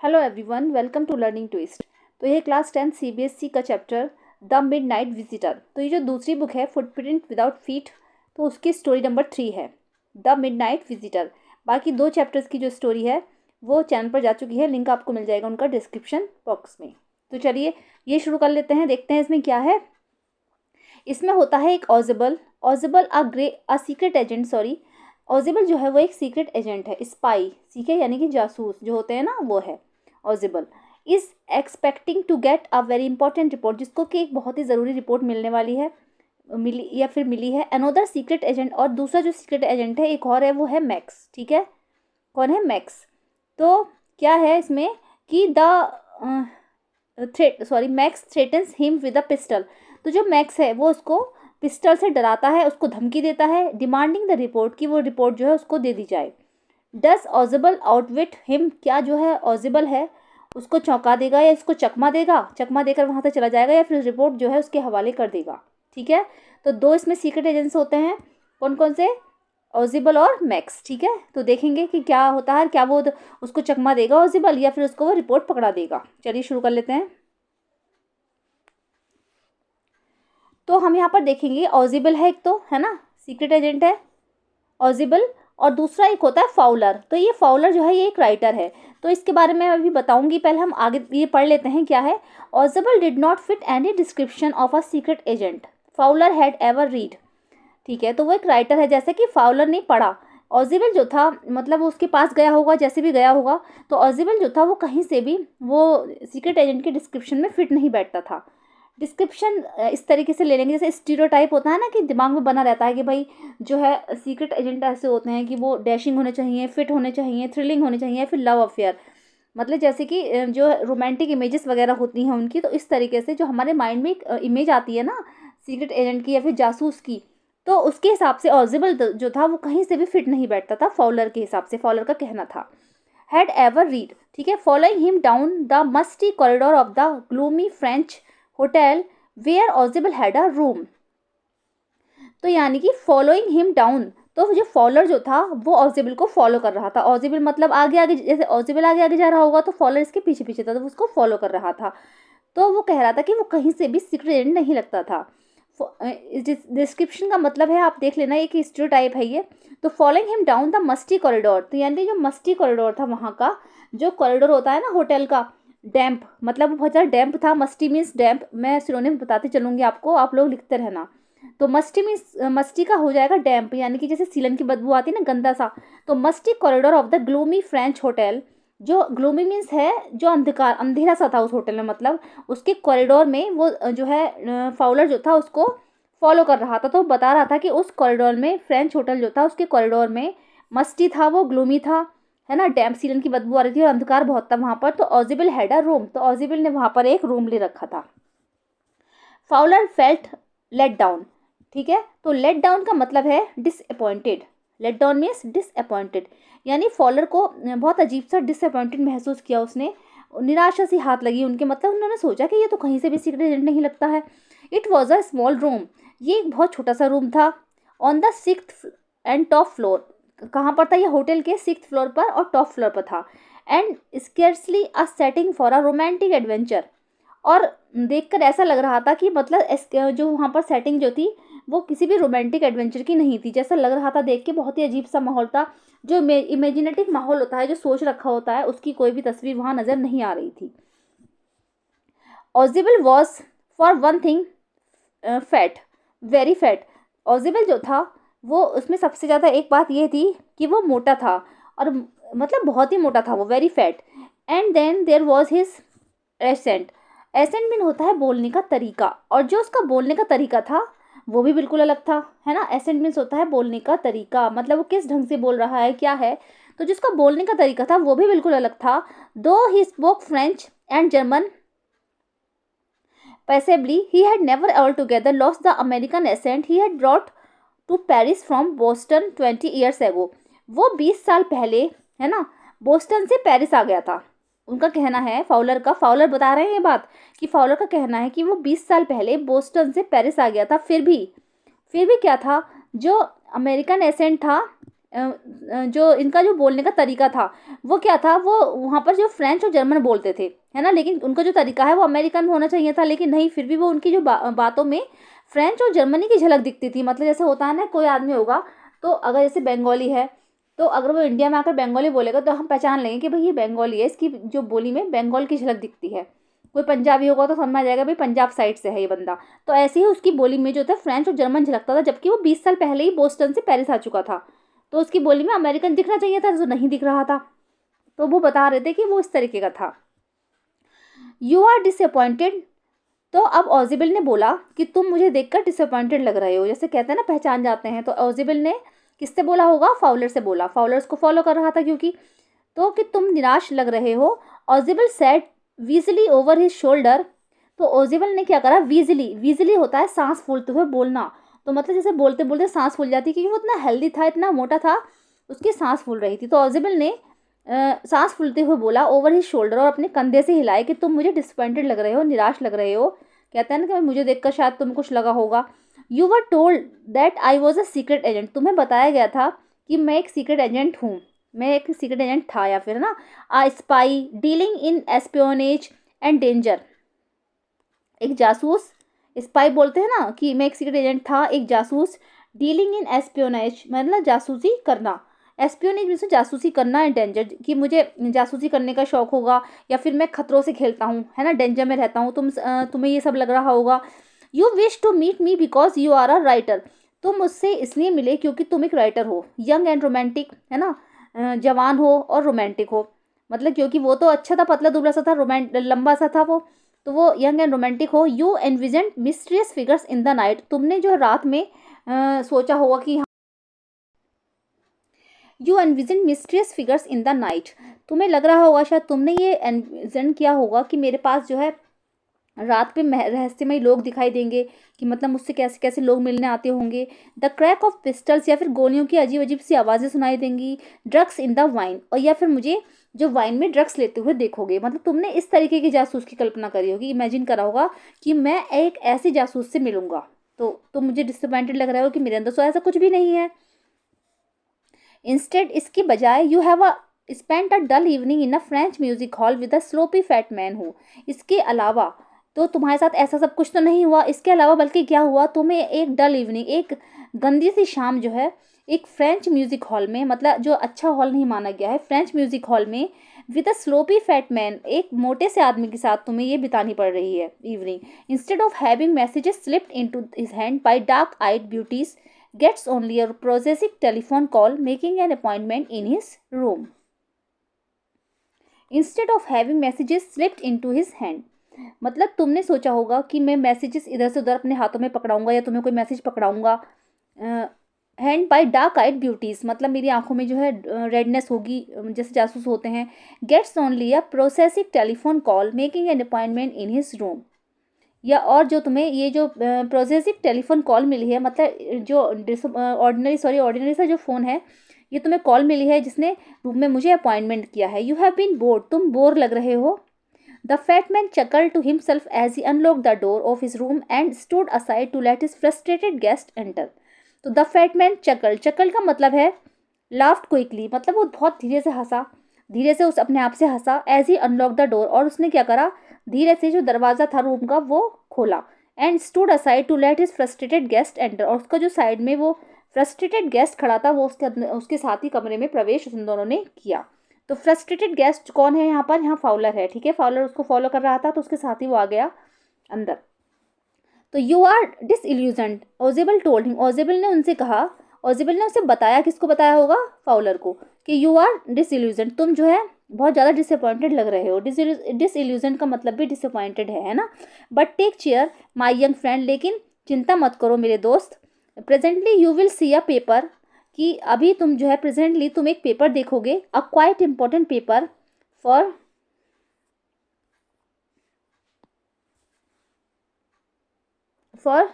Hello everyone, welcome to learning twist. तो ये class 10 CBSE का चैप्टर द मिडनाइट विजिटर। तो ये जो दूसरी बुक है फुटप्रिंट विदाउट फीट, तो उसकी स्टोरी नंबर 3 है द मिडनाइट विजिटर। बाकी दो चैप्टर्स की जो स्टोरी है वो चैनल पर जा चुकी है, लिंक आपको मिल जाएगा उनका डिस्क्रिप्शन बॉक्स में। तो चलिए ये शुरू कर लेते हैं, देखते हैं इसमें क्या है। इसमें होता है एक ऑजिबल ऑजिबल अ सीक्रेट एजेंट, सॉरी ऑजिबल जो है वो एक सीक्रेट एजेंट है, स्पाई सीखे यानी कि जासूस जो होते हैं ना, वो है ऑजिबल। Is expecting to get a very important report, जिसको कि एक बहुत ही ज़रूरी रिपोर्ट मिलने वाली है, मिली या फिर मिली है। अनोदर सीक्रेट एजेंट, और दूसरा जो सीक्रेट एजेंट है एक और है, वो है मैक्स। ठीक है, कौन है? मैक्स। तो क्या है इसमें कि the threat sorry max threatens him with a pistol. तो जो मैक्स है वो उसको पिस्टल से डराता है, उसको धमकी देता है, डिमांडिंग द रिपोर्ट, की वो रिपोर्ट जो है उसको दे दी जाए। डस ऑजिबल आउटविट हिम, क्या जो है ऑजिबल है उसको चौंका देगा या इसको चकमा देगा, चकमा देकर वहाँ से चला जाएगा या फिर रिपोर्ट जो है उसके हवाले कर देगा। ठीक है, तो दो इसमें सीक्रेट एजेंट्स होते हैं, कौन कौन से? ऑजिबल और मैक्स। ठीक है, तो देखेंगे कि क्या होता है, क्या वो उसको चकमा देगा ऑजिबल या फिर उसको वो रिपोर्ट पकड़ा देगा। चलिए शुरू कर लेते हैं। तो हम यहाँ पर देखेंगे ऑजिबल है एक, तो है ना, सीक्रेट एजेंट है ऑजिबल, और दूसरा एक होता है फाउलर। तो ये फाउलर जो है ये एक राइटर है, तो इसके बारे में अभी बताऊंगी, पहले हम आगे ये पढ़ लेते हैं क्या है। ऑजिबल did not fit any description of a secret agent Fowler had ever read. ठीक है, तो वो एक राइटर है, जैसे कि फाउलर ने पढ़ा। ऑजिबल जो था, मतलब वो उसके पास गया होगा, जैसे भी गया होगा, तो ऑजिबल जो था वो कहीं से भी वो सीक्रेट एजेंट के डिस्क्रिप्शन में फिट नहीं बैठता था। डिस्क्रिप्शन इस तरीके से ले लेंगे, जैसे स्टीरियोटाइप होता है ना, कि दिमाग में बना रहता है कि भाई जो है सीक्रेट एजेंट ऐसे होते हैं कि वो डैशिंग होने चाहिए, फिट होने चाहिए, थ्रिलिंग होने चाहिए, फिर लव अफेयर, मतलब जैसे कि जो रोमांटिक इमेजेस वगैरह होती हैं उनकी। तो इस तरीके से जो हमारे माइंड में एक इमेज आती है ना सीक्रेट एजेंट की या फिर जासूस की, तो उसके हिसाब से ऑजिबल जो था वो कहीं से भी फिट नहीं बैठता था, फाउलर के हिसाब से, फाउलर का कहना था। हैड एवर रीड, ठीक है, following him down the musty corridor of the gloomy French hotel where ऑजिबल हैड अ रूम। तो यानी कि फॉलोइंग हिम डाउन, तो जो फॉलोअर जो था वो ऑजिबल को फॉलो कर रहा था। ऑजिबल मतलब आगे आगे, जैसे ऑजिबल आगे आगे जा रहा होगा तो फॉलोअर इसके पीछे पीछे था, तो उसको फॉलो कर रहा था। तो वो कह रहा था कि वो कहीं से भी सीक्रेट नहीं लगता था। डिस्क्रिप्शन का मतलब है, आप देख लेना, एक स्टीरियोटाइप है ये। तो following him down the musty corridor, तो यानी जो मस्टी कॉरिडोर था वहाँ का, जो कॉरिडोर होता है ना होटल का, डैम्प, मतलब वो बहुत ज़्यादा डैम्प था। मस्टी मीन्स डैम्प, मैं सिनोनिम बताती चलूँगी आपको, आप लोग लिखते रहना। तो मस्टी मीन्स, मस्टी का हो जाएगा डैम्प, यानी कि जैसे सीलन की बदबू आती है ना, गंदा सा। तो musty corridor of the gloomy French hotel, जो ग्लूमी मीन्स है जो अंधकार, अंधेरा सा था उस होटल में, मतलब उसके कॉरिडोर में वो जो है फाउलर जो था उसको फॉलो कर रहा था। तो बता रहा था कि उस कॉरिडोर में, फ्रेंच होटल जो था उसके कॉरिडोर में मस्टी था, वो ग्लूमी था, है ना, डैम्प, सीलन की बदबू आ रही थी और अंधकार बहुत था वहाँ पर। तो ऑजिबल हैड अ रूम, तो ऑजिबल ने वहाँ पर एक रूम ले रखा था। फाउलर फेल्ट लेट डाउन, ठीक है, तो लेट डाउन का मतलब है disappointed. Let down means disappointed, यानी फॉलर को बहुत अजीब सा डिसअपॉइंटेड महसूस किया उसने, निराशा सी हाथ लगी उनके, मतलब उन्होंने सोचा कि ये तो कहीं से भी सीक्रेट एजेंट नहीं लगता है। It was a small room, ये एक बहुत छोटा सा रूम था। On the 6th and top floor, कहाँ पर था ये? होटल के 6th फ्लोर पर और टॉप फ्लोर पर था। And scarcely a setting for a romantic adventure, और देखकर ऐसा लग रहा था कि मतलब जो वहाँ पर सेटिंग जो थी वो किसी भी रोमांटिक एडवेंचर की नहीं थी, जैसा लग रहा था देख के, बहुत ही अजीब सा माहौल था। जो इमेजिनेटिव माहौल होता है, जो सोच रखा होता है, उसकी कोई भी तस्वीर वहाँ नज़र नहीं आ रही थी। ऑजिबल was for one thing fat, very fat. ऑजिबल जो था वो, उसमें सबसे ज़्यादा एक बात ये थी कि वो मोटा था, और मतलब बहुत ही मोटा था वो, very fat. And then there was his accent. Accent mean होता है बोलने का तरीका, और जो उसका बोलने का तरीका था वो भी बिल्कुल अलग था, है ना। एसेंट मीन्स होता है बोलने का तरीका, मतलब वो किस ढंग से बोल रहा है, क्या है। तो जिसका बोलने का तरीका था वो भी बिल्कुल अलग था। दो he spoke French and German passively, he had never altogether lost the American accent he had brought to Paris from Boston 20 years ago. वो 20 साल पहले, है ना, बोस्टन से पेरिस आ गया था। उनका कहना है, फाउलर का, फाउलर बता रहे हैं ये बात, कि फाउलर का कहना है कि वो 20 साल पहले बोस्टन से पेरिस आ गया था, फिर भी क्या था, जो अमेरिकन एसेंट था जो इनका जो बोलने का तरीका था वो क्या था, वो वहाँ पर जो फ्रेंच और जर्मन बोलते थे, है ना, लेकिन उनका जो तरीका है वो अमेरिकन में होना चाहिए था, लेकिन नहीं, फिर भी वो उनकी जो बातों में फ्रेंच और जर्मनी की झलक दिखती थी। मतलब जैसे होता है ना, कोई आदमी होगा तो अगर जैसे बंगाली है, तो अगर वो इंडिया में आकर बंगाली बोलेगा तो हम पहचान लेंगे कि भाई ये बंगाली है, इसकी जो बोली में बंगाल की झलक दिखती है। कोई पंजाबी होगा तो समझ में आ जाएगा भाई पंजाब साइड से है ये बंदा। तो ऐसे ही उसकी बोली में जो था फ्रेंच और जर्मन झलकता था, जबकि वो 20 साल पहले ही बोस्टन से पेरिस आ चुका था। तो उसकी बोली में अमेरिकन दिखना चाहिए था, जो नहीं दिख रहा था। तो वो बता रहे थे कि वो इस तरीके का था। You are disappointed. तो अब ऑजिबल ने बोला कि तुम मुझे देखकर डिसअपॉइंटेड लग रहे हो, जैसे कहते हैं ना पहचान जाते हैं। तो ऑजिबल ने किससे बोला होगा, फाउलर से बोला, फाउलर उसको फॉलो कर रहा था क्योंकि। तो कि तुम निराश लग रहे हो, ऑजिबल said wheezily over his shoulder. तो ऑजिबल ने क्या करा, वीजली, वीजली होता है सांस फूलते हुए बोलना। तो मतलब जैसे बोलते बोलते सांस फूल जाती, क्योंकि वो इतना हेल्दी था, इतना मोटा था, उसकी सांस फूल रही थी। तो ऑजिबल ने सांस फूलते हुए बोला ओवर हिज शोल्डर, और अपने कंधे से हिलाए कि तुम मुझे डिसअपॉइंटेड लग रहे हो, निराश लग रहे हो। कहते हैं ना कि मुझे देखकर शायद तुम्हें कुछ लगा होगा। You were told that I was a secret agent. तुम्हें बताया गया था कि मैं एक सीक्रेट एजेंट हूँ, मैं एक सीक्रेट एजेंट था, या फिर ना a spy dealing in espionage and danger. एक जासूस, स्पाई बोलते हैं ना कि मैं एक सीक्रेट एजेंट था, एक जासूस। डीलिंग इन एस्पियोनेज मतलब जासूसी करना, एस्पियोनेज में से जासूसी करना है, डेंजर कि मुझे जासूसी करने का शौक होगा, या फिर मैं खतरों से खेलता हूँ, है ना, डेंजर में रहता हूँ, तुम्हें ये सब लग रहा होगा। You wish to meet me because you are a writer. तुम मुझसे इसलिए मिले क्योंकि तुम एक राइटर हो, यंग एंड रोमांटिक, है ना, जवान हो और रोमांटिक हो। मतलब क्योंकि वो तो अच्छा था, पतला दुबला सा था, लंबा सा था वो, तो वो यंग एंड रोमांटिक हो। You envision mysterious figures in the night. तुमने जो रात में सोचा होगा कि you envision mysterious figures in the night. तुम्हें लग रहा होगा, शायद तुमने ये एनविजन किया होगा कि मेरे पास जो है रात पे रहस्यमय लोग दिखाई देंगे, कि मतलब मुझसे कैसे कैसे लोग मिलने आते होंगे। द क्रैक ऑफ पिस्टल्स, या फिर गोलियों की अजीब अजीब सी आवाज़ें सुनाई देंगी। ड्रग्स इन द वाइन, और या फिर मुझे जो वाइन में ड्रग्स लेते हुए देखोगे। मतलब तुमने इस तरीके की जासूस की कल्पना करी होगी, इमेजिन करा होगा कि मैं एक ऐसे जासूस से मिलूंगा। तो तुम मुझे डिसअपॉइंटेड लग रहा हो कि मेरे अंदर तो ऐसा कुछ भी नहीं है। इंस्टेड, इसकी बजाय, you have a spent a dull evening in a French music hall with a sloppy fat man who. इसके अलावा तो तुम्हारे साथ ऐसा सब कुछ तो नहीं हुआ, इसके अलावा बल्कि क्या हुआ, तुम्हें एक डल इवनिंग, एक गंदी सी शाम जो है, एक फ्रेंच म्यूजिक हॉल में, मतलब जो अच्छा हॉल नहीं माना गया है, फ्रेंच म्यूजिक हॉल में with a sloppy fat man, एक मोटे से आदमी के साथ तुम्हें ये बितानी पड़ रही है evening. Instead of having messages slipped into his hand by dark eyed beauties, gets only a processing telephone call, making an appointment in his room. Instead of having messages slipped into his hand, मतलब तुमने सोचा होगा कि मैं messages इधर से उधर अपने हाथों में पकड़ाऊंगा, या तुम्हें कोई message पकड़ाऊंगा। Hand by dark eyed beauties, मतलब मेरी आंखों में जो है रेडनेस होगी, जैसे जासूस होते हैं। Gets only a processing telephone call, making an appointment in his room. या और जो तुम्हें ये जो प्रोसेसिव टेलीफोन कॉल मिली है, मतलब जो ऑर्डिनरी सा जो फ़ोन है, ये तुम्हें कॉल मिली है जिसने रूम में मुझे अपॉइंटमेंट किया है। यू हैव बीन बोर्ड, तुम बोर लग रहे हो। The fat man chuckled to himself as he unlock the door of his room and stood aside to let his frustrated guest enter. तो the fat man chuckle, chuckle का मतलब है laughed quickly, मतलब वो बहुत धीरे से हंसा, धीरे से उस अपने आप से हंसा। As he unlock the door, और उसने क्या करा, धीरे से जो दरवाज़ा था रूम का वो खोला। And stood aside to let his frustrated guest enter, और उसका जो साइड में वो फ्रस्ट्रेटेड गेस्ट खड़ा था, वो उसके साथ ही कमरे में प्रवेश उन दोनों ने किया। तो फ्रस्ट्रेटेड गेस्ट कौन है यहाँ पर, यहाँ फाउलर है, ठीक है, फाउलर उसको फॉलो कर रहा था, तो उसके साथ ही वो आ गया अंदर। तो यू आर डिसइल्यूजनड, ओजेबल टोल्ड हिम, ओजेबल ने उनसे कहा, ओजेबल ने उसे बताया, किसको बताया होगा, फाउलर को, कि यू आर डिसइल्यूजन, तुम जो है बहुत ज़्यादा डिसअपॉइंटेड लग रहे हो। डिसइल्यूजन का मतलब भी डिसअपॉइंटेड है ना। But take chair my young friend, लेकिन चिंता मत करो मेरे दोस्त। Presently you will see a paper, कि अभी तुम जो है प्रेजेंटली तुम एक पेपर देखोगे, a quite important paper for for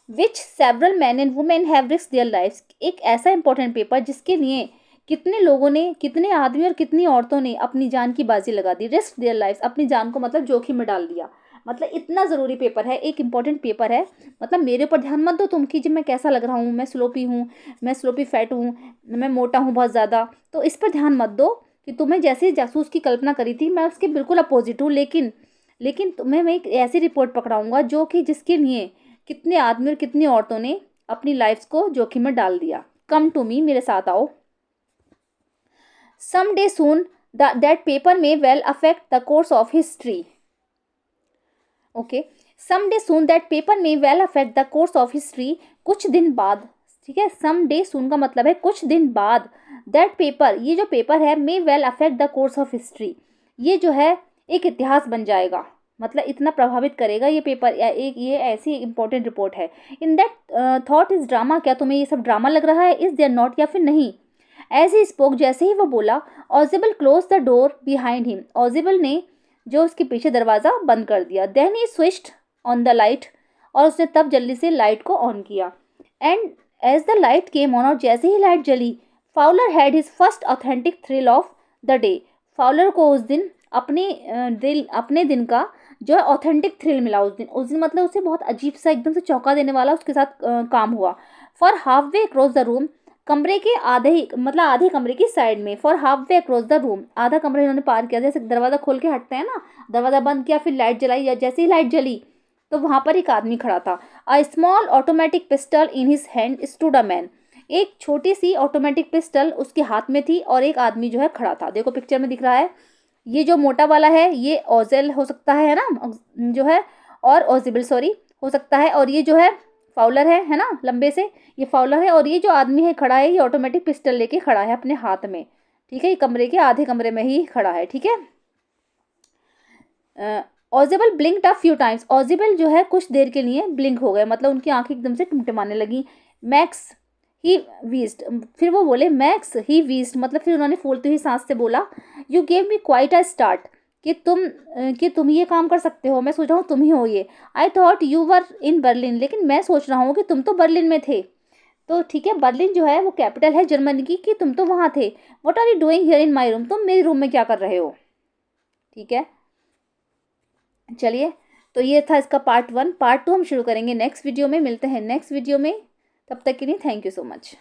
which several man and women have risk their lifes. एक ऐसा इंपॉर्टेंट पेपर जिसके लिए कितने लोगों ने, कितने आदमी और कितनी औरतों ने अपनी जान की बाजी लगा दी। रिस्क देयर लाइफ्स, अपनी जान को मतलब जोखिम में डाल दिया। मतलब इतना ज़रूरी पेपर है, एक इम्पॉर्टेंट पेपर है। मतलब मेरे ऊपर ध्यान मत दो तुम कि जब मैं कैसा लग रहा हूँ, मैं स्लोपी हूँ, मैं स्लोपी फैट हूँ, मैं मोटा हूँ बहुत ज़्यादा, तो इस पर ध्यान मत दो कि तुम्हें जैसे जासूस की कल्पना करी थी मैं उसके बिल्कुल अपोजिट हूँ। लेकिन तुम्हें मैं एक ऐसी रिपोर्ट पकड़ाऊँगा जो कि जिसके लिए कितने आदमी और कितनी औरतों ने अपनी लाइफ्स को जोखिम में डाल दिया। कम टू मी, मेरे साथ आओ। Some day soon that paper may well affect the course of history. Okay, some day soon that paper may well affect the course of history. कुछ दिन बाद, ठीक है, सम डे सून का मतलब है कुछ दिन बाद, दैट पेपर, ये जो पेपर है, मे well affect the course of history, ये जो है एक इतिहास बन जाएगा, मतलब इतना प्रभावित करेगा ये पेपर, या एक ये ऐसी इंपॉर्टेंट रिपोर्ट है। In that thought is drama, क्या तुम्हें ये सब ड्रामा लग रहा है? इज देयर नॉट, या फिर नहीं? एज ही स्पोक, जैसे ही वो बोला, ऑजिबल close the door behind him, ऑजिबल ने जो उसके पीछे दरवाज़ा बंद कर दिया। Then he switched on the light, और उसने तब जल्दी से लाइट को ऑन किया। And as the light came on, और जैसे ही लाइट जली, Fowler had his first authentic thrill of the day, Fowler को उस दिन अपने दिन का जो है ऑथेंटिक थ्रिल मिला। उस दिन मतलब उसे बहुत अजीब सा, एकदम से चौंका देने वाला उसके साथ काम हुआ। For half way across the room, कमरे के आधे ही, मतलब आधे कमरे की साइड में, for half way across the room, आधा कमरा इन्होंने पार किया। जैसे दरवाज़ा खोल के हटते हैं ना, दरवाज़ा बंद किया, फिर लाइट जलाई, या जैसे ही लाइट जली तो वहाँ पर एक आदमी खड़ा था। A small automatic pistol in his hand stood a man, एक छोटी सी ऑटोमेटिक पिस्टल उसके हाथ में थी और एक आदमी जो है खड़ा था। देखो पिक्चर में दिख रहा है, ये जो मोटा वाला है ये ओजेल हो सकता है ना, जो है, और ओजिबल सॉरी हो सकता है, और ये जो है फाउलर है ना, लंबे से, ये फाउलर है, और ये जो आदमी है खड़ा है, ये ऑटोमेटिक पिस्टल लेके खड़ा है अपने हाथ में, ठीक है, ये कमरे के आधे कमरे में ही खड़ा है, ठीक है। ऑजिबल ब्लिंक्ड अ फ्यू टाइम्स, ऑजिबल जो है कुछ देर के लिए ब्लिंक हो गए, मतलब उनकी आंखें एकदम से टिमटिमाने लगी। मैक्स ही वीज्ड, फिर वो बोले मैक्स ही वीज्ड, मतलब फिर उन्होंने फूलती हुई सांस से बोला, you gave me quite a start, कि तुम ये काम कर सकते हो, मैं सोच रहा हूँ तुम ही हो ये। I thought you were in Berlin, लेकिन मैं सोच रहा हूँ कि तुम तो बर्लिन में थे। तो ठीक है, बर्लिन जो है वो कैपिटल है जर्मनी की, कि तुम तो वहाँ थे। What are you doing here in my room, तुम मेरे रूम में क्या कर रहे हो, ठीक है। चलिए, तो ये था इसका पार्ट 1। पार्ट 2 हम शुरू करेंगे नेक्स्ट वीडियो में। मिलते हैं नेक्स्ट वीडियो में, तब तक के लिए थैंक यू सो मच।